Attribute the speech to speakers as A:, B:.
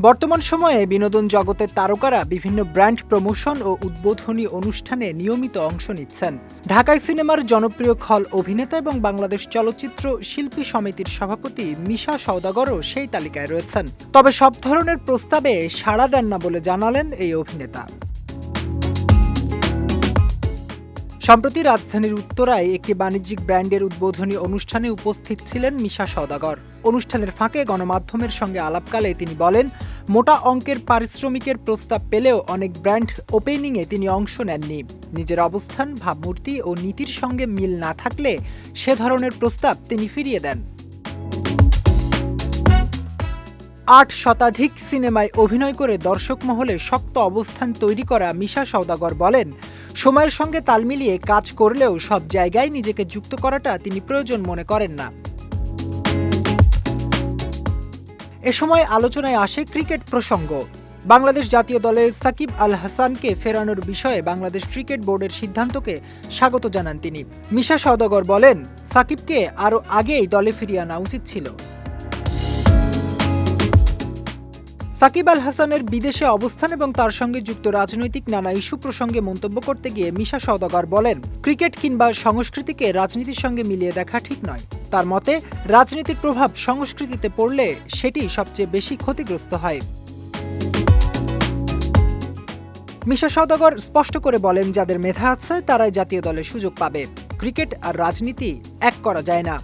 A: বর্তমান সময়ে বিনোদন জগতের তারকারা বিভিন্ন ব্র্যান্ড প্রমোশন ও উদ্বোধনী অনুষ্ঠানে নিয়মিত অংশ নিচ্ছেন। ঢাকায় সিনেমার জনপ্রিয় খল অভিনেতা এবং বাংলাদেশ চলচ্চিত্র শিল্পী সমিতির সভাপতি মিশা সওদাগরও সেই তালিকায় রয়েছেন। তবে সব ধরনের প্রস্তাবে সাড়া দেন না বলে জানালেন এই অভিনেতা। সম্প্রতি রাজধানীর উত্তরায় একটি বাণিজ্যিক ব্র্যান্ডের উদ্বোধনী অনুষ্ঠানে উপস্থিত ছিলেন মিশা সওদাগর। অনুষ্ঠানের ফাঁকে গণমাধ্যমের সঙ্গে আলাপকালে তিনি বলেন, মোটা অঙ্কের পারিশ্রমিকের প্রস্তাব পেলেও অনেক ব্র্যান্ড ওপেনিংয়ে তিনি অংশ নেননি। নিজের অবস্থান, ভাবমূর্তি ও নীতির সঙ্গে মিল না থাকলে সে ধরনের প্রস্তাব তিনি ফিরিয়ে দেন। ৮ শতাধিক সিনেমায় অভিনয় করে দর্শক মহলে শক্ত অবস্থান তৈরি করা মিশা সওদাগর বলেন, সময়ের সঙ্গে তাল মিলিয়ে কাজ করলেও সব জায়গায় নিজেকে যুক্ত করাটা তিনি প্রয়োজন মনে করেন না। এ সময় আলোচনায় আসে ক্রিকেট প্রসঙ্গ। বাংলাদেশ জাতীয় দলে সাকিব আল হাসানকে ফেরানোর বিষয়ে বাংলাদেশ ক্রিকেট বোর্ডের সিদ্ধান্তকে স্বাগত জানান তিনি। মিশা সওদাগর বলেন, সাকিবকে আরও আগেই দলে ফিরিয়ে আনা উচিত ছিল। সাকিব আল হাসানের বিদেশে অবস্থান এবং তার সঙ্গে যুক্ত রাজনৈতিক নানা ইস্যু প্রসঙ্গে মন্তব্য করতে গিয়ে মিশা সওদাগর বলেন, ক্রিকেট কিংবা সংস্কৃতিকে রাজনীতির সঙ্গে মিলিয়ে দেখা ঠিক নয়। তার মতে, রাজনীতির প্রভাব সংস্কৃতিতে পড়লে সেটি সবচেয়ে বেশি ক্ষতিগ্রস্ত হয়। মিশা সওদাগর স্পষ্ট করে বলেন, যাদের মেধা আছে তারাই জাতীয় দলে সুযোগ পাবে। ক্রিকেট আর রাজনীতি এক করা যায় না।